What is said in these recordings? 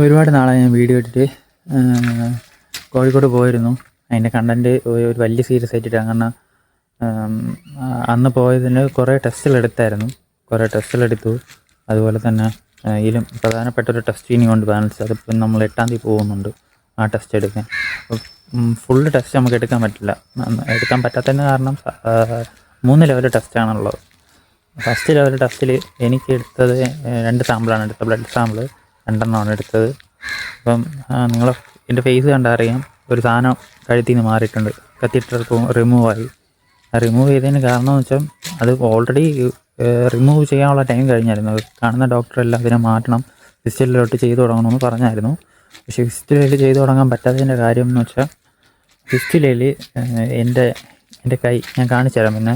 ഒരുപാട് നാളായി ഞാൻ വീഡിയോ ഇട്ടിട്ട് കോഴിക്കോട് പോയിരുന്നു. അതിൻ്റെ കണ്ടൻറ്റ് ഒരു വലിയ സീരിയസ് ആയിട്ടിട്ടാണ്. കാരണം അന്ന് പോയതിന് കുറേ ടെസ്റ്റുകളെടുത്തു. അതുപോലെ തന്നെ ഇതിലും പ്രധാനപ്പെട്ട ഒരു ടെസ്റ്റ് ഇനി കൊണ്ട് ബാലൻസ് അതിപ്പം നമ്മൾ 8-ാം തീയതി പോകുന്നുണ്ട് ആ ടെസ്റ്റ് എടുക്കാൻ. ഫുള്ള് ടെസ്റ്റ് നമുക്ക് എടുക്കാൻ പറ്റാത്തതിന് കാരണം 3 ലെവൽ ടെസ്റ്റാണുള്ളത്. ഫസ്റ്റ് ലെവൽ ടെസ്റ്റിൽ എനിക്ക് എടുത്തത് 2 സാമ്പിളാണ് എടുത്തത്, ബ്ലഡ് സാമ്പിൾ 2 എടുത്തത്. അപ്പം നിങ്ങൾ എൻ്റെ ഫേസ് കണ്ടാൽ അറിയാം, ഒരു സാധനം കഴുത്തിൽ നിന്ന് മാറിയിട്ടുണ്ട്, കത്തിയിട്ട് റിമൂവായി. റിമൂവ് ചെയ്തതിന് കാരണമെന്ന് വെച്ചാൽ അത് ഓൾറെഡി റിമൂവ് ചെയ്യാനുള്ള ടൈം കഴിഞ്ഞായിരുന്നു. കാണുന്ന ഡോക്ടറെല്ലാം അതിനെ മാറ്റണം, ഫിസ്റ്റുലയിലോട്ട് ചെയ്തു തുടങ്ങണമെന്ന് പറഞ്ഞായിരുന്നു. പക്ഷേ ഫിസ്റ്റുലയിൽ ചെയ്തു തുടങ്ങാൻ പറ്റാത്തതിൻ്റെ കാര്യം എന്ന് വെച്ചാൽ ഫിസ്റ്റുലയിൽ എൻ്റെ കൈ ഞാൻ കാണിച്ചു തരാം. പിന്നെ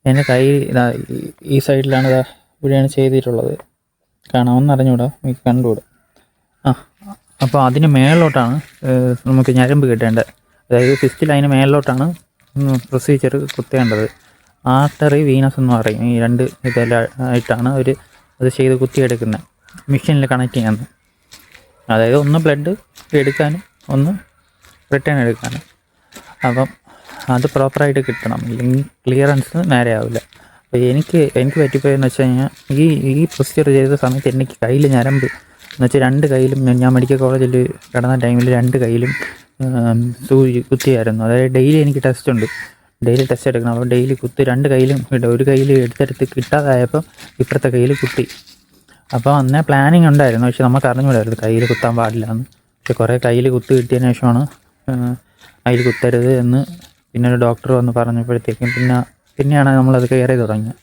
എൻ്റെ കൈ ഈ സൈഡിലാണ് ഇവിടെയാണ് ചെയ്തിട്ടുള്ളത്. കാണാമെന്ന് അറിഞ്ഞുകൂടാ, എനിക്ക് കണ്ടുകൂടാ. അപ്പോൾ അതിന് മേളിലോട്ടാണ് നമുക്ക് ഞരമ്പ് കിട്ടേണ്ടത്. അതായത് ഫിസ്റ്റിൽ അതിന് മേളിലോട്ടാണ് പ്രൊസീജിയർ കുത്തേണ്ടത്. ആർട്ടറി വീനസ് എന്ന് പറയും. ഈ 2 ഇതെല്ലാമായിട്ടാണ് അത് ചെയ്ത് കുത്തിയെടുക്കുന്നത്, മെഷീനിൽ കണക്ട് ചെയ്യാമെന്ന്. അതായത് ഒന്ന് ബ്ലഡ് എടുക്കാനും ഒന്ന് റിട്ടേൺ എടുക്കാനും. അപ്പം അത് പ്രോപ്പറായിട്ട് കിട്ടണം, ഇല്ലെങ്കിൽ ക്ലിയറൻസ് നേരെ ആവില്ല. അപ്പോൾ എനിക്ക് പറ്റിപ്പോയെന്ന് വെച്ച് കഴിഞ്ഞാൽ ഈ പ്രൊസീജിയർ ചെയ്ത സമയത്ത് എനിക്ക് കയ്യിൽ ഞരമ്പ് എന്ന് വെച്ചാൽ 2 കയ്യിലും ഞാൻ മെഡിക്കൽ കോളേജിൽ കിടന്ന ടൈമിൽ 2 കയ്യിലും സൂചി കുത്തിയായിരുന്നു. അതായത് ഡെയിലി എനിക്ക് ടെസ്റ്റ് ഉണ്ട്, ഡെയിലി ടെസ്റ്റ് എടുക്കണം. അപ്പോൾ ഡെയിലി 2 കയ്യിലും ഒരു കയ്യിൽ എടുത്തെടുത്ത് കിട്ടാതായപ്പോൾ ഇപ്പുറത്തെ കയ്യിൽ കുത്തി. അപ്പോൾ അന്നേ പ്ലാനിങ് ഉണ്ടായിരുന്നു, പക്ഷെ നമുക്ക് അറിഞ്ഞുകൂടായിരുന്നു കയ്യിൽ കുത്താൻ പാടില്ല എന്ന്. പക്ഷെ കുറേ കയ്യിൽ കുത്ത് കിട്ടിയതിന് ശേഷമാണ് അതിൽ കുത്തരുത് എന്ന് പിന്നെ ഒരു ഡോക്ടർ വന്ന് പറഞ്ഞപ്പോഴത്തേക്കും പിന്നെയാണ് നമ്മളത് കെയർ ചെയ്ത് തുടങ്ങിയത്.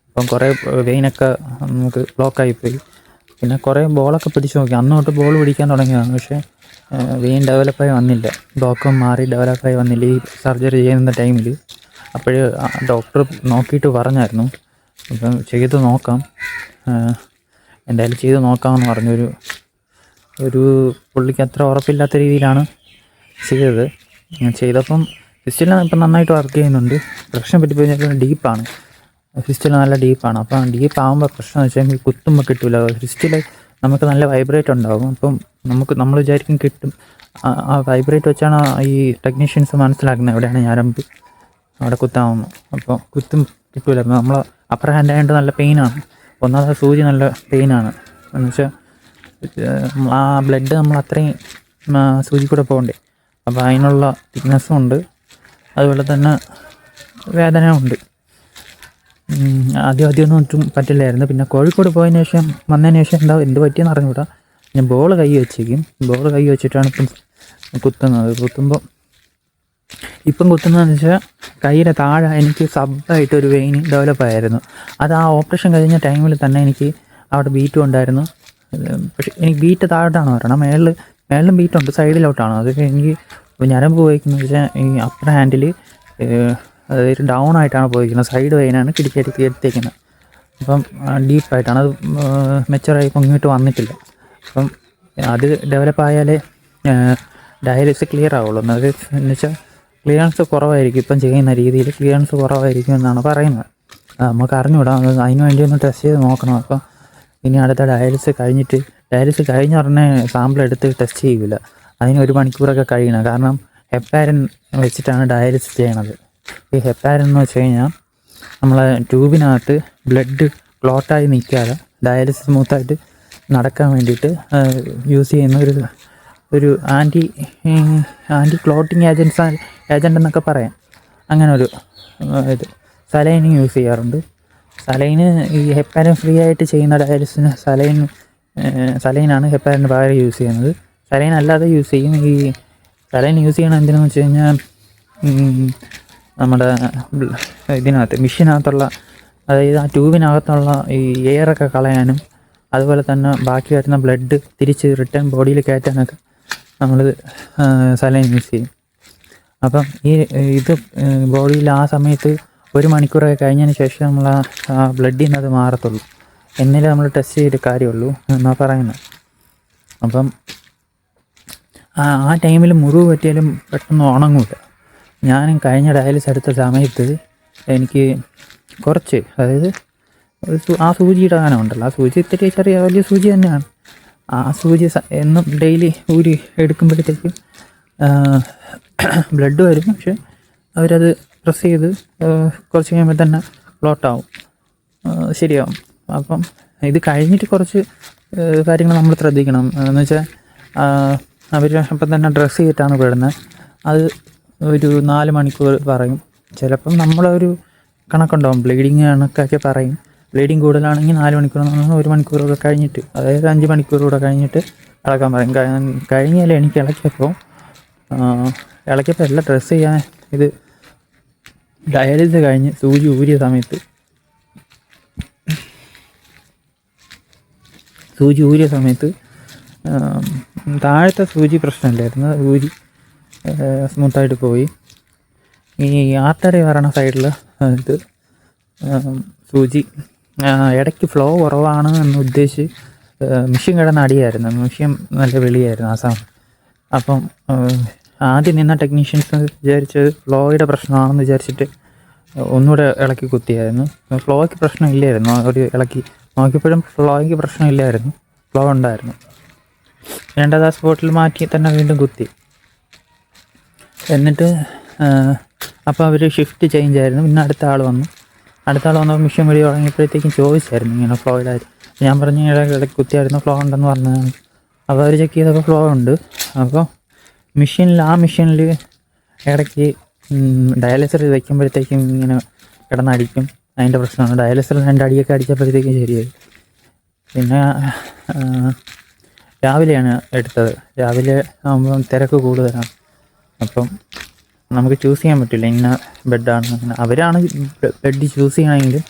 അപ്പം കുറേ വെയിനൊക്കെ നമുക്ക് ബ്ലോക്കായിപ്പോയി. പിന്നെ കുറേ ബോളൊക്കെ പിടിച്ച് നോക്കി, അന്ന് തൊട്ട് ബോൾ പിടിക്കാൻ തുടങ്ങിയതാണ്. പക്ഷേ വെയിൻ ഡെവലപ്പായി വന്നില്ല, ബ്ലോക്കും മാറി ഡെവലപ്പായി വന്നില്ല ഈ സർജറി ചെയ്യുന്ന ടൈമിൽ. അപ്പോഴ് ഡോക്ടർ നോക്കിയിട്ട് പറഞ്ഞായിരുന്നു, അപ്പം ചെയ്ത് നോക്കാം, എന്തായാലും ചെയ്ത് നോക്കാമെന്ന് പറഞ്ഞു. ഒരു പുള്ളിക്ക് അത്ര ഉറപ്പില്ലാത്ത രീതിയിലാണ് ചെയ്തപ്പം ഫിസ്റ്റുല ഇപ്പം നന്നായിട്ട് വർക്ക് ചെയ്യുന്നുണ്ട്. പ്രശ്നം പറ്റിപ്പോയി ഡീപ്പാണ്, ഫിസ്റ്റുല നല്ല ഡീപ്പാണ്. അപ്പം ഡീപ്പാകുമ്പോൾ പ്രശ്നം എന്ന് വെച്ചാൽ കുത്തുമ്പോൾ കിട്ടില്ല. ഫിസ്റ്റുല നമുക്ക് നല്ല വൈബ്രേറ്റ് ഉണ്ടാകും. അപ്പം നമ്മൾ വിചാരിക്കും കിട്ടും. ആ വൈബ്രേറ്റ് വെച്ചാണ് ഈ ടെക്നീഷ്യൻസ് മനസ്സിലാക്കുന്നത് എവിടെയാണ് ഞരമ്പ് അവിടെ കുത്താവുന്നു. അപ്പോൾ കുത്തും കിട്ടില്ല. നമ്മൾ അപ്പർ ഹാൻഡ് ആയതുകൊണ്ട് നല്ല പെയിനാണ്. ഒന്നാമത് സൂചി നല്ല പെയിനാണ്. എന്ന് വെച്ചാൽ ആ ബ്ലഡ് നമ്മൾ അത്രയും സൂചി കൂടെ പോകണ്ടേ. അപ്പോൾ അതിനുള്ള തിക്നെസ്സും ഉണ്ട്, അതുപോലെ തന്നെ വേദന ഉണ്ട്. ആദ്യമൊന്നും ഒട്ടും പറ്റില്ലായിരുന്നു. പിന്നെ കോഴിക്കോട് വന്നതിന് ശേഷം എന്ത് പറ്റിയെന്ന് അറിഞ്ഞുകൂടാ, ഞാൻ ബോൾ കൈ വെച്ചിട്ടാണ് ഇപ്പം കുത്തുന്നത്. ഇപ്പം കുത്തുന്നതെന്ന് വെച്ചാൽ കയ്യിലെ താഴെ എനിക്ക് സബ്ബായിട്ടൊരു വെയിൻ ഡെവലപ്പായിരുന്നു. അത് ആ ഓപ്പറേഷൻ കഴിഞ്ഞ ടൈമിൽ തന്നെ എനിക്ക് അവിടെ ബീറ്റും ഉണ്ടായിരുന്നു. പക്ഷേ എനിക്ക് ബീറ്റ് താഴോട്ടാണ് വരണം, മേളിലും ബീറ്റുണ്ട്, സൈഡിലോട്ടാണ്. അത് എനിക്ക് ഞരമ്പ് പോയിക്കുന്നത് വെച്ചാൽ ഈ അപ്പർ ഹാൻഡിൽ അതായത് ഡൗൺ ആയിട്ടാണ് പോയിരിക്കുന്നത്. സൈഡ് വെയിനാണ് എടുത്തേക്കുന്നത്. അപ്പം ഡീപ്പായിട്ടാണ് അത് മെച്ചുറായി പൊങ്ങിയിട്ട് വന്നിട്ടില്ല. അപ്പം അത് ഡെവലപ്പായാലേ ഡയാലിസിസ് ക്ലിയർ ആവുള്ളൂ. എന്ന് വെച്ചാൽ ക്ലിയറൻസ് കുറവായിരിക്കും, ഇപ്പം ചെയ്യുന്ന രീതിയിൽ ക്ലിയറൻസ് കുറവായിരിക്കും എന്നാണ് പറയുന്നത്. നമുക്ക് അറിഞ്ഞുകൂടാ, അതിന് വേണ്ടി ഒന്ന് ടെസ്റ്റ് ചെയ്ത് നോക്കണം. അപ്പം ഇനി അടുത്ത ഡയാലിസിസ് കഴിഞ്ഞ ഉടനെ സാമ്പിൾ എടുത്ത് ടെസ്റ്റ് ചെയ്യില്ല, അതിന് 1 മണിക്കൂറൊക്കെ കഴിയണം. കാരണം ഹെപ്പാരിൻ വെച്ചിട്ടാണ് ഡയാലിസിസ് ചെയ്യണത്. ഈ ഹെപ്പാരിൻ എന്ന് വെച്ച് കഴിഞ്ഞാൽ നമ്മളെ ട്യൂബിനകത്ത് ബ്ലഡ് ക്ലോട്ടായി നിൽക്കാതെ ഡയാലിസിസ് സ്മൂത്തായിട്ട് നടക്കാൻ വേണ്ടിയിട്ട് യൂസ് ചെയ്യുന്ന ഒരു ആൻറ്റി ക്ലോട്ടിങ് ഏജൻറ്റ് എന്നൊക്കെ പറയാം. അങ്ങനെ ഒരു സലൈനിങ് യൂസ് ചെയ്യാറുണ്ട്. സലൈന് ഈ ഹെപ്പാരിൻ ഫ്രീ ആയിട്ട് ചെയ്യുന്ന ഡയാലിസിന് സലൈനാണ് ഹെപ്പാരിന് പകരം യൂസ് ചെയ്യുന്നത്. സലൈൻ അല്ലാതെ യൂസ് ചെയ്യും. ഈ സലൈൻ യൂസ് ചെയ്യണം എന്തിനാണെന്ന് വെച്ച് കഴിഞ്ഞാൽ നമ്മുടെ ഇതിനകത്ത് മെഷീനകത്തുള്ള, അതായത് ആ ട്യൂബിനകത്തുള്ള ഈ എയറൊക്കെ കളയാനും, അതുപോലെ തന്നെ ബാക്കി വരുന്ന ബ്ലഡ് തിരിച്ച് റിട്ടേൺ ബോഡിയിൽ കയറ്റാനൊക്കെ നമ്മൾ സലൈൻ യൂസ് ചെയ്യും. അപ്പം ഇത് ബോഡിയിൽ ആ സമയത്ത് 1 മണിക്കൂറൊക്കെ കഴിഞ്ഞതിന് ശേഷം നമ്മൾ ആ ബ്ലഡിൽ നിന്ന് അത് മാറത്തുള്ളൂ. എന്നാലേ നമ്മൾ ടെസ്റ്റ് ചെയ്തിട്ട് കാര്യമുള്ളൂ എന്നാണ് പറയുന്നത്. അപ്പം ആ ടൈമിൽ മുറിവ് പറ്റിയാലും പെട്ടെന്ന് ഉണങ്ങില്ല. ഞാനും കഴിഞ്ഞ ഡയാലിസിസ് എടുത്ത സമയത്ത് എനിക്ക് കുറച്ച്, അതായത് ആ സൂചിയുടെ അങ്ങനെ ഉണ്ടല്ലോ, ആ സൂചി ഇത്തിരി ചെറിയ വലിയ സൂചി തന്നെയാണ്. ആ സൂചി എന്നും ഡെയിലി ഊരി എടുക്കുമ്പോഴത്തേക്കും ബ്ലഡ് വരും. പക്ഷെ അവരത് പ്രസ് ചെയ്ത് കുറച്ച് കഴിയുമ്പോൾ തന്നെ ഫ്ലോട്ടാവും, ശരിയാവും. അപ്പം ഇത് കഴിഞ്ഞിട്ട് കുറച്ച് കാര്യങ്ങൾ നമ്മൾ ശ്രദ്ധിക്കണം. എന്ന് വെച്ചാൽ അവർ അപ്പം തന്നെ ഡ്രസ്സ് ചെയ്തിട്ടാണ് വിടുന്നത്. അത് ഒരു 4 മണിക്കൂർ പറയും. ചിലപ്പം നമ്മളൊരു കണക്കുണ്ടാവും, ബ്ലീഡിങ് കണക്കൊക്കെ പറയും. ബ്ലീഡിങ് കൂടുതലാണെങ്കിൽ 4 മണിക്കൂർ എന്ന് പറഞ്ഞാൽ 1 മണിക്കൂറൊക്കെ കഴിഞ്ഞിട്ട്, അതായത് 5 മണിക്കൂർ കൂടെ കഴിഞ്ഞിട്ട് ഇളക്കാൻ പറയും. കഴിഞ്ഞാൽ എനിക്ക് ഇളക്കിയപ്പോൾ എല്ലാം ഡ്രസ്സ് ചെയ്യാൻ ഇത് ഡയാലിസിസ് കഴിഞ്ഞ് സൂചി ഊരിയ സമയത്ത് താഴത്തെ സൂചി പ്രശ്നമില്ലായിരുന്നു, ഊരി സ്മൂത്തായിട്ട് പോയി. ഈ ആർട്ടറി വരണ സൈഡിൽ ഇത് സൂചി ഇടയ്ക്ക് ഫ്ലോ കുറവാണ് എന്ന് ഉദ്ദേശിച്ച് മെഷീൻ കിടന്ന് അടിയായിരുന്നു. മെഷീൻ നല്ല വെളിയായിരുന്നു ആ സമയം. അപ്പം ആദ്യം നിന്ന ടെക്നീഷ്യൻസ് വിചാരിച്ചത് ഫ്ലോയുടെ പ്രശ്നമാണെന്ന് വിചാരിച്ചിട്ട് ഒന്നുകൂടെ ഇളക്കി കുത്തിയായിരുന്നു. ഫ്ലോയ്ക്ക് പ്രശ്നമില്ലായിരുന്നു. ഒരു ഇളക്കി നോക്കിയപ്പോഴും ഫ്ലോയ്ക്ക് പ്രശ്നമില്ലായിരുന്നു, ഫ്ലോ ഉണ്ടായിരുന്നു. വേണ്ടത് ആ സ്പോട്ടിൽ മാറ്റി തന്നെ വീണ്ടും കുത്തി. എന്നിട്ട് അപ്പോൾ അവർ ഷിഫ്റ്റ് ചേഞ്ച് ആയിരുന്നു. പിന്നെ അടുത്ത ആൾ വന്നപ്പോൾ മിഷൻ വെളി തുടങ്ങിയപ്പോഴത്തേക്കും ചോദിച്ചായിരുന്നു ഇങ്ങനെ ഫ്ലോയുടെ. ഞാൻ പറഞ്ഞു ഇടയ്ക്ക് കുത്തിയായിരുന്നു, ഫ്ലോ ഉണ്ടെന്ന് പറഞ്ഞതാണ്. അപ്പോൾ അവർ ചെക്ക് ചെയ്തപ്പോൾ ഫ്ലോ ഉണ്ട്. അപ്പോൾ ആ മെഷീനിൽ ഇടയ്ക്ക് ഡയാലിസർ വയ്ക്കുമ്പോഴത്തേക്കും ഇങ്ങനെ കിടന്നടിക്കും, അതിൻ്റെ പ്രശ്നമാണ്. ഡയാലിസർ 2 അടിയൊക്കെ അടിച്ചപ്പോഴത്തേക്കും ശരിയായി. പിന്നെ രാവിലെയാണ് എടുത്തത്. രാവിലെ ആകുമ്പം തിരക്ക് കൂടുതലാണ്. അപ്പം നമുക്ക് ചൂസ് ചെയ്യാൻ പറ്റില്ല ഇന്ന ബെഡാണ്. അങ്ങനെ അവരാണ് ബെഡ് ചൂസ് ചെയ്യണമെങ്കിൽ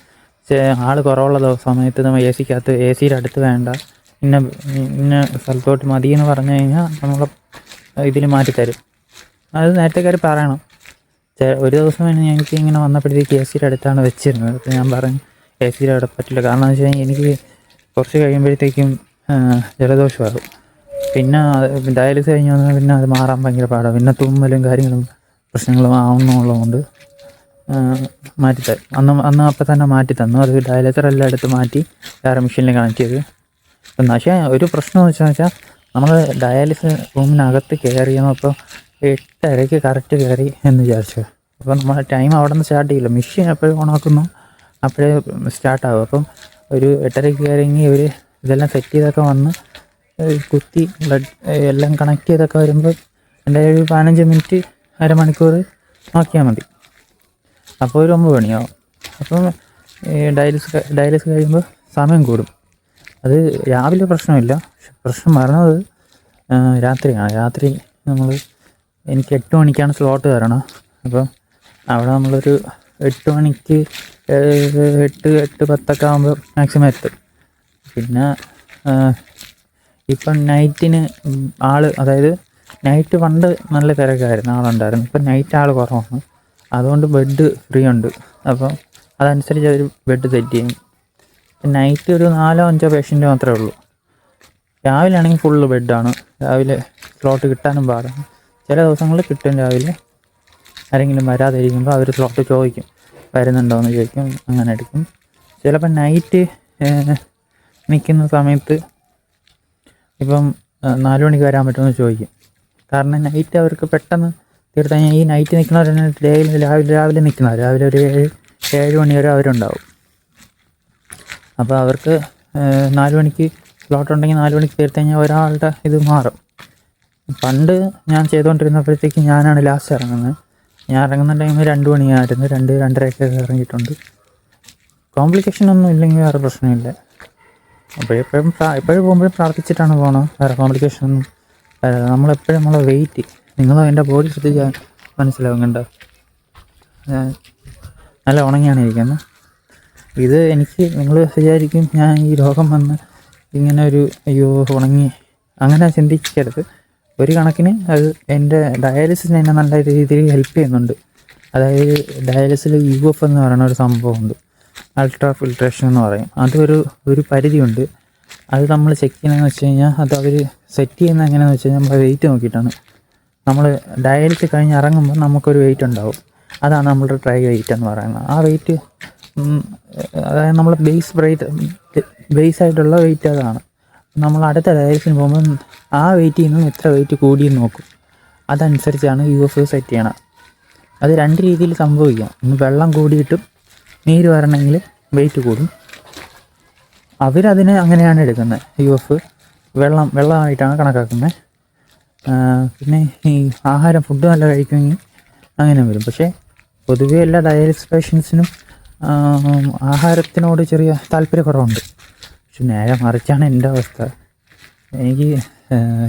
ആൾ കുറവുള്ള സമയത്ത് നമ്മൾ എ സിയുടെ അടുത്ത് വേണ്ട, ഇന്ന സ്ഥലത്തോട്ട് മതി എന്ന് പറഞ്ഞു കഴിഞ്ഞാൽ നമ്മൾ ഇതിൽ മാറ്റിത്തരും. അത് നേരത്തെക്കാർ പറയണം. ഒരു ദിവസം എനിക്ക് ഇങ്ങനെ വന്നപ്പോഴത്തേക്ക് എ സിയുടെ അടുത്താണ് വെച്ചിരുന്നത്. അപ്പോൾ ഞാൻ പറഞ്ഞു എ സിയുടെ അവിടെ പറ്റില്ല. കാരണം എന്ന് വെച്ച് കഴിഞ്ഞാൽ എനിക്ക് കുറച്ച് കഴിയുമ്പോഴത്തേക്കും ജലദോഷമാകും. പിന്നെ ഡയാലിസിസ് കഴിഞ്ഞ് വന്നാൽ പിന്നെ അത് മാറാൻ ഭയങ്കര പാടാണ്. പിന്നെ തുമ്മലും കാര്യങ്ങളും പ്രശ്നങ്ങളും ആവുന്നുള്ളതുകൊണ്ട് മാറ്റിത്തരും. അന്ന് അപ്പം തന്നെ മാറ്റി തന്നു. അത് ഡയാലിസറെല്ലാം എടുത്ത് മാറ്റി വേറെ മെഷീനിൽ കണക്ട് ചെയ്ത്. പക്ഷേ ഒരു പ്രശ്നം എന്ന് വെച്ചാൽ നമ്മൾ ഡയാലിസിസ് റൂമിനകത്ത് കയറിയപ്പോൾ 8:30 കറക്റ്റ് കയറി എന്ന് വിചാരിച്ചു. അപ്പോൾ നമ്മൾ ടൈം അവിടെ നിന്ന് സ്റ്റാർട്ട് ചെയ്യില്ല. മെഷീൻ എപ്പോഴും ഓണാക്കുന്നു അപ്പോഴേ സ്റ്റാർട്ടാകും. അപ്പം ഒരു 8:30 കയറിയെങ്കിൽ ഇവർ ഇതെല്ലാം സെറ്റ് ചെയ്തൊക്കെ വന്ന് കുത്തി ബ്ലഡ് എല്ലാം കണക്ട് ചെയ്തൊക്കെ വരുമ്പോൾ എന്തായാലും ഒരു 15 മിനിറ്റ് അരമണിക്കൂർ നോക്കിയാൽ മതി. അപ്പോൾ ഒരു 9 മണിയാവും. അപ്പം ഡയാലിസിസ് കഴിയുമ്പോൾ സമയം കൂടും. അത് രാവിലെ പ്രശ്നമില്ല. പ്രശ്നം വരുന്നത് രാത്രിയാണ്. രാത്രി എനിക്ക് 8 മണിക്കാണ് സ്ലോട്ട് തരണം. അപ്പോൾ അവിടെ നമ്മളൊരു 8 മണിക്ക് 8:10 ആകുമ്പോൾ മാക്സിമം എത്തും. പിന്നെ ഇപ്പം നൈറ്റിന് അതായത് നൈറ്റ് പണ്ട് നല്ല തിരക്കായിരുന്നു, ആളുണ്ടായിരുന്നു. ഇപ്പം നൈറ്റ് ആൾ കുറവാണ്. അതുകൊണ്ട് ബെഡ് ഫ്രീ ഉണ്ട്. അപ്പോൾ അതനുസരിച്ച് അവർ ബെഡ് സെറ്റ് ചെയ്യും. നൈറ്റ് ഒരു 4-5 പേഷ്യൻ്റ് മാത്രമേ ഉള്ളൂ. രാവിലെ ആണെങ്കിൽ ഫുള്ള് ബെഡാണ്. രാവിലെ സ്ലോട്ട് കിട്ടാനും പാടാണ്. ചില ദിവസങ്ങളിൽ കിട്ടും. രാവിലെ ആരെങ്കിലും വരാതിരിക്കുമ്പോൾ അവർ സ്ലോട്ട് ചോദിക്കും, വരുന്നുണ്ടോ എന്ന് ചോദിക്കും, അങ്ങനെ എടുക്കും. ചിലപ്പോൾ നൈറ്റ് നിൽക്കുന്ന സമയത്ത് ഇപ്പം 4 മണിക്ക് വരാൻ പറ്റുമെന്ന് ചോദിക്കും. കാരണം നൈറ്റ് അവർക്ക് പെട്ടെന്ന് തീർത്ത് കഴിഞ്ഞാൽ ഈ നൈറ്റ് നിൽക്കുന്നവരാണ് രാവിലെ നിൽക്കുന്നവർ. രാവിലെ ഒരു 7 മണി വരെ അവരുണ്ടാവും. അപ്പോൾ അവർക്ക് 4 മണിക്ക് സ്ലോട്ട് ഉണ്ടെങ്കിൽ 4 മണിക്ക് തീർത്ത് കഴിഞ്ഞാൽ ഒരാളുടെ ഇത് മാറും. പണ്ട് ഞാൻ ചെയ്തുകൊണ്ടിരുന്നപ്പോഴത്തേക്ക് ഞാനാണ് ലാസ്റ്റ് ഇറങ്ങുന്നത്. ഞാൻ ഇറങ്ങുന്ന ടൈമിൽ 2 മണിയായിരുന്നു. 2-2:30 ആയിട്ടുണ്ട്. കോംപ്ലിക്കേഷനൊന്നും ഇല്ലെങ്കിൽ വേറെ പ്രശ്നമില്ല. എപ്പോഴും പോകുമ്പോഴും പ്രാർത്ഥിച്ചിട്ടാണ് പോകണം. വേറെ കോംപ്ലിക്കേഷനൊന്നും വരാതെ നമ്മളെപ്പോഴും നമ്മളെ വെയിറ്റ് നിങ്ങൾ എൻ്റെ ബോഡി ശ്രദ്ധിച്ചാൽ മനസ്സിലാവും. കണ്ടോ, നല്ല ഉണങ്ങിയാണ് ഇരിക്കുന്നത്. ഇത് എനിക്ക് നിങ്ങൾ വിചാരിക്കും ഞാൻ ഈ രോഗം വന്ന് ഇങ്ങനെ അയ്യോ ഉണങ്ങി, അങ്ങനെ ചിന്തിക്കരുത്. ഒരു കണക്കിന് അത് എൻ്റെ ഡയാലിസിസിന് എന്നെ നല്ല രീതിയിൽ ഹെൽപ്പ് ചെയ്യുന്നുണ്ട്. അതായത് ഡയാലിസിസിൽ UF എന്ന് പറയുന്ന ഒരു സംഭവമുണ്ട്, അൾട്രാ ഫിൽട്രേഷൻ എന്ന് പറയും. ഒരു പരിധിയുണ്ട്. അത് നമ്മൾ ചെക്ക് ചെയ്യണമെന്ന് വെച്ച് കഴിഞ്ഞാൽ അത് അവർ സെറ്റ് ചെയ്യുന്നത് എങ്ങനെയാണെന്ന് വെച്ച് കഴിഞ്ഞാൽ നമ്മുടെ വെയിറ്റ് നോക്കിയിട്ടാണ്. നമ്മൾ ഡയാലിസിസ് കഴിഞ്ഞ് ഇറങ്ങുമ്പോൾ നമുക്കൊരു വെയിറ്റ് ഉണ്ടാവും. അതാണ് നമ്മളുടെ ട്രൈ വെയിറ്റ് എന്ന് പറയുന്നത്. ആ വെയിറ്റ് അതായത് നമ്മൾ ബേസ് ആയിട്ടുള്ള വെയിറ്റ് അതാണ്. നമ്മൾ അടുത്ത ഡയാലിസിന് പോകുമ്പം ആ വെയിറ്റിൽ നിന്നും എത്ര വെയിറ്റ് കൂടിയെന്ന് നോക്കും. അതനുസരിച്ചാണ് UF സെറ്റ് ചെയ്യണം. അത് 2 രീതിയിൽ സംഭവിക്കാം. ഒന്ന് വെള്ളം കൂടിയിട്ടും നീര് വരണമെങ്കിൽ വെയിറ്റ് കൂടും. അവരതിനെ അങ്ങനെയാണ് എടുക്കുന്നത്. UF വെള്ളമായിട്ടാണ് കണക്കാക്കുന്നത്. പിന്നെ ഈ ആഹാരം ഫുഡ് നല്ല കഴിക്കുമെങ്കിൽ അങ്ങനെ വരും. പക്ഷേ പൊതുവേ എല്ലാ ഡയാലിസിസ് പേഷ്യൻസിനും ആഹാരത്തിനോട് ചെറിയ താല്പര്യക്കുറവുണ്ട്. പക്ഷെ നേരെ മറിച്ചാണ് എൻ്റെ അവസ്ഥ. എനിക്ക്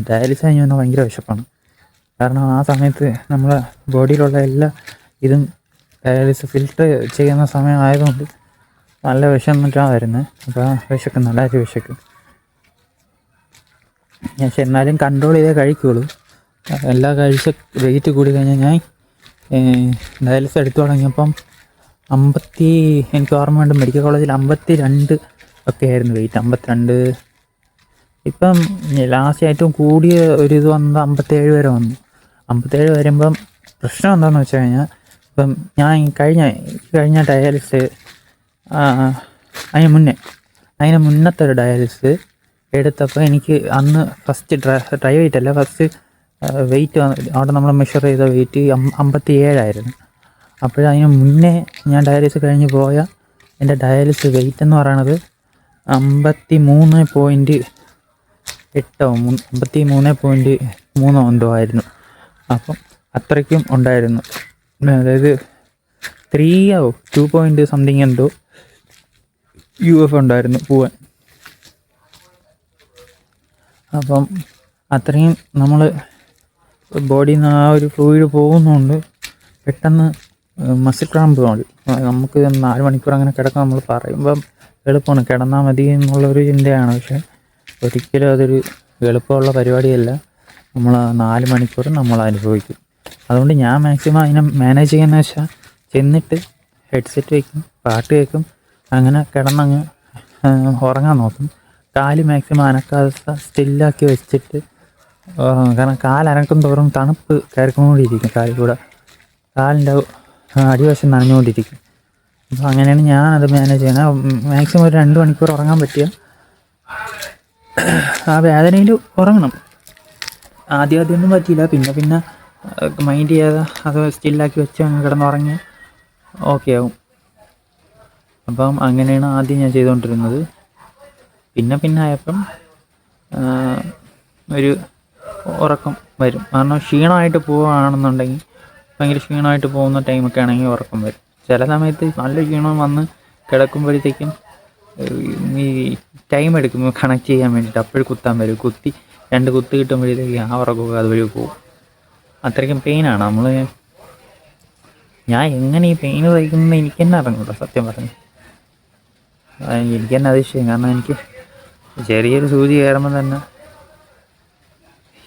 ഡയാലിസിസ് കഴിഞ്ഞ് വന്നാൽ ഭയങ്കര വിശപ്പാണ്. കാരണം ആ സമയത്ത് നമ്മളെ ബോഡിയിലുള്ള എല്ലാ ഇതും ഡയാലിസിസ് ഫിൽട്ടർ ചെയ്യുന്ന സമയമായതുകൊണ്ട് നല്ല വിശന്നിട്ടാണ് വരുന്നത്. അപ്പോൾ വിശക്കും, നല്ലതായിട്ട് വിശക്കും. പക്ഷെ എന്നാലും കൺട്രോൾ ചെയ്തേ കഴിക്കുകയുള്ളൂ. എല്ലാ കഴിച്ച് വെയിറ്റ് കൂടി കഴിഞ്ഞാൽ ഞാൻ ഡയാലിസിസ് എടുത്തു തുടങ്ങിയപ്പം എനിക്ക് ഓർമ്മയുണ്ട്, മെഡിക്കൽ കോളേജിൽ 52 ഒക്കെ ആയിരുന്നു വെയിറ്റ്. 52. ഇപ്പം ലാസ്റ്റ് ഏറ്റവും കൂടിയ ഒരു ഇത് വന്നത് 57 വരെ വന്നു. 57 വരുമ്പം പ്രശ്നം എന്താണെന്ന് വെച്ച് കഴിഞ്ഞാൽ, ഇപ്പം ഞാൻ കഴിഞ്ഞ ഡയാലിസിസ് അതിന് മുന്നത്തെ ഒരു ഡയാലിസിസ് എടുത്തപ്പോൾ എനിക്ക് അന്ന് ഫസ്റ്റ് ഡ്രൈ വെയിറ്റ് അല്ല, ഫസ്റ്റ് വെയിറ്റ് അവിടെ നമ്മൾ മെഷർ ചെയ്ത വെയിറ്റ് 57 അപ്പോഴതിന് മുന്നേ ഞാൻ ഡയാലിസിസ് കഴിഞ്ഞ് പോയ എൻ്റെ ഡയാലിസിസ് വെയിറ്റ് എന്ന് പറയണത് 53.8 53.3 എന്തോ ആയിരുന്നു. അപ്പം അത്രയ്ക്കും ഉണ്ടായിരുന്നു. അതായത് 2 പോയിൻറ്റ് സംതിങ് എന്തോ UF ഉണ്ടായിരുന്നു പോവാൻ. അപ്പം അത്രയും നമ്മൾ ബോഡിയിൽ നിന്ന് ആ ഒരു ഫ്ലൂയിഡ് പോകുന്നതുകൊണ്ട് പെട്ടെന്ന് മസിൽ ക്രാമ്പ് മതി. നമുക്ക് 4 മണിക്കൂർ അങ്ങനെ കിടക്കാൻ നമ്മൾ പറയുമ്പം എളുപ്പമാണ്, കിടന്നാൽ മതി എന്നുള്ളൊരു ചിന്തയാണ്. പക്ഷേ ഒരിക്കലും അതൊരു എളുപ്പമുള്ള പരിപാടിയല്ല. നമ്മൾ 4 മണിക്കൂർ നമ്മൾ അനുഭവിക്കും. അതുകൊണ്ട് ഞാൻ മാക്സിമം അതിനെ മാനേജ് ചെയ്യുന്നത് വെച്ചാൽ ചെന്നിട്ട് ഹെഡ്സെറ്റ് വയ്ക്കും, പാട്ട് കേൾക്കും, അങ്ങനെ കിടന്നങ്ങ് ഉറങ്ങാൻ നോക്കും. കാല് മാക്സിമം അനക്കാതെ സ്റ്റില്ലാക്കി വെച്ചിട്ട്, കാരണം കാലനക്കും തോറും തണുപ്പ് കയറിക്കൊണ്ടിരിക്കും. കാലിൽ കൂടെ കാലിൻ്റെ അടിവശം നനഞ്ഞുകൊണ്ടിരിക്കും. അപ്പോൾ അങ്ങനെയാണ് ഞാനത് മാനേജ് ചെയ്യുന്നത്. മാക്സിമം ഒരു 2 മണിക്കൂർ ഉറങ്ങാൻ പറ്റിയ ആ വേദനയിൽ ഉറങ്ങണം. ആദ്യമൊന്നും പറ്റിയില്ല, പിന്നെ മൈൻഡ് ചെയ്യാതെ അത് സ്റ്റില്ലാക്കി വെച്ച് അങ്ങ് കിടന്നുറങ്ങി ഓക്കെ ആവും. അപ്പം അങ്ങനെയാണ് ആദ്യം ഞാൻ ചെയ്തുകൊണ്ടിരുന്നത്. പിന്നെ ആയപ്പം ഒരു ഉറക്കം വരും. കാരണം ക്ഷീണമായിട്ട് പോവുകയാണെന്നുണ്ടെങ്കിൽ, ഭയങ്കര ക്ഷീണമായിട്ട് പോകുന്ന ടൈമൊക്കെ ആണെങ്കിൽ ഉറക്കം വരും. ചില സമയത്ത് നല്ല ക്ഷീണം വന്ന് കിടക്കുമ്പോഴത്തേക്കും ഈ ടൈം എടുക്കും കണക്ട് ചെയ്യാൻ വേണ്ടിയിട്ട്. അപ്പോഴും കുത്താൻ വരും. 2 കുത്ത് കിട്ടുമ്പോഴത്തേക്ക് ആ ഉറക്കമൊക്കെ അതുവഴി പോകും. അത്രയ്ക്കും പെയിനാണ്. ഞാൻ എങ്ങനെ ഈ പെയിൻ സഹിക്കുന്നത് എനിക്ക് തന്നെ അറിഞ്ഞൂടാ സത്യം പറഞ്ഞു. എനിക്ക് തന്നെ അതിശയം. കാരണം എനിക്ക് ചെറിയൊരു സൂചി കയറുമ്പോൾ തന്നെ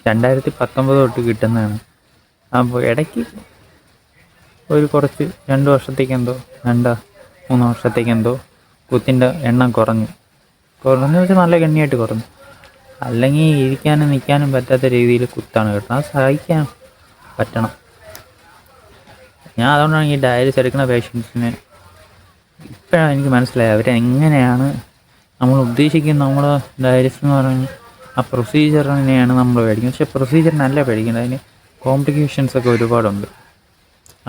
2019 തൊട്ട് കിട്ടുന്നതാണ്. അപ്പോൾ ഇടയ്ക്ക് ഒരു കുറച്ച് 2 വർഷത്തേക്കെന്തോ 2-3 വർഷത്തേക്കെന്തോ കുത്തിൻ്റെ എണ്ണം കുറഞ്ഞു വെച്ചാൽ നല്ല ഗണ്യമായിട്ട് കുറഞ്ഞു. അല്ലെങ്കിൽ ഇരിക്കാനും നിൽക്കാനും പറ്റാത്ത രീതിയിൽ കുത്താണ് കേട്ടോ. അത് സഹിക്കാൻ പറ്റണം. ഞാൻ അതുകൊണ്ടാണ് ഈ ഡയാലിസിസ് എടുക്കുന്ന പേഷ്യൻസിന് ഇപ്പോഴാണ് എനിക്ക് മനസ്സിലായത് അവരെങ്ങനെയാണ് നമ്മൾ ഉദ്ദേശിക്കുന്ന. നമ്മൾ ഡയാലിസിസ് എന്ന് പറയുന്നത് ആ പ്രൊസീജിയറിനെയാണ് നമ്മൾ പേടിക്കുന്നത്. പക്ഷേ പ്രൊസീജിയറിനല്ല പേടിക്കുന്നത്, അതിന് കോംപ്ലിക്കേഷൻസൊക്കെ ഒരുപാടുണ്ട്.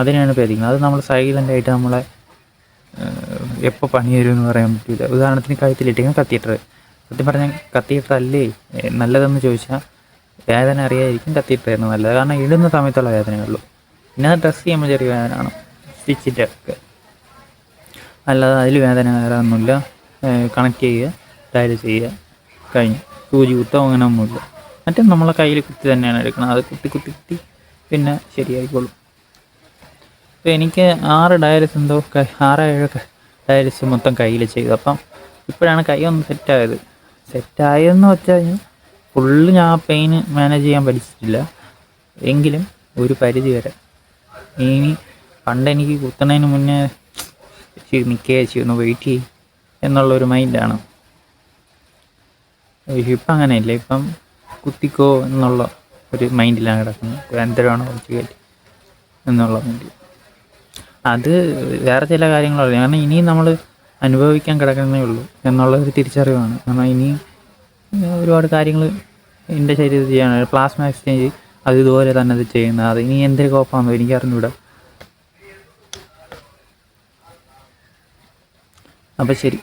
അതിനെയാണ് പേടിക്കുന്നത്. അത് നമ്മൾ സൈലൻ്റായിട്ട് നമ്മളെ എപ്പോൾ പണി വരുമെന്ന് പറയാൻ പറ്റില്ല. ഉദാഹരണത്തിന് കഴുത്തിലിട്ടിരിക്കുന്ന കത്തീറ്റർ. സത്യം പറഞ്ഞാൽ കത്തീറ്റർ അല്ലേ നല്ലതെന്ന് ചോദിച്ചാൽ വേദന അറിയാതിരിക്കും കത്തീറ്ററായിരുന്നു നല്ലത്. കാരണം ഇടുന്ന സമയത്തുള്ള വേദനയുള്ളൂ. പിന്നെ അത് ഡ്രസ്സ് ചെയ്യുമ്പോൾ ചെറിയ വേദനയാണ്, സ്റ്റിച്ചിൻ്റെ ഒക്കെ. അല്ലാതെ അതിൽ വേദന വേറെ ഒന്നുമില്ല. കണക്ട് ചെയ്യുക, ഡയാലിസിസ് ചെയ്യുക, കഴിഞ്ഞു. സൂചി കുത്തോ അങ്ങനെ ഒന്നുമില്ല. മറ്റേ നമ്മളെ കയ്യിൽ കുത്തി തന്നെയാണ് എടുക്കണം. അത് കുത്തി പിന്നെ ശരിയായിക്കോളും. അപ്പോൾ എനിക്ക് 6 ഡയാലിസിസ് 6-7 ഡയാലിസിസ് മൊത്തം കയ്യിൽ ചെയ്തു. അപ്പം ഇപ്പോഴാണ് കൈ ഒന്ന് സെറ്റായതെന്ന് വെച്ചാൽ ഫുള്ള് ഞാൻ പെയിന് മാനേജ് ചെയ്യാൻ പഠിച്ചിട്ടില്ല. എങ്കിലും ഒരു പരിധി വരെ. ഇനി പണ്ട് എനിക്ക് കുത്തുന്നതിന് മുന്നേ ഒന്ന് വെയിറ്റ് ചെയ്യും എന്നുള്ളൊരു മൈൻഡാണ്. ഇപ്പം അങ്ങനെയില്ല. ഇപ്പം കുത്തിക്കോ എന്നുള്ള ഒരു മൈൻഡിലാണ് കിടക്കുന്നത്. എന്തരമാണോ കുറച്ച് കയറ്റി എന്നുള്ള മൈൻഡ്. അത് വേറെ ചില കാര്യങ്ങളുള്ളൂ. കാരണം ഇനിയും നമ്മൾ അനുഭവിക്കാൻ കിടക്കുന്നേ ഉള്ളൂ എന്നുള്ളൊരു തിരിച്ചറിവാണ്. കാരണം ഇനി ഒരുപാട് കാര്യങ്ങൾ എൻ്റെ ശരീരത്തിൽ ചെയ്യാനാണ്. പ്ലാസ്മ എക്സ്ചേഞ്ച് അത് ഇതുപോലെ തന്നെ അത് ചെയ്യുന്നത്. അത് ഇനി എന്തൊരു കോപ്പാണെന്നോ എനിക്കറിഞ്ഞൂടാ. അപ്പോൾ ശരി.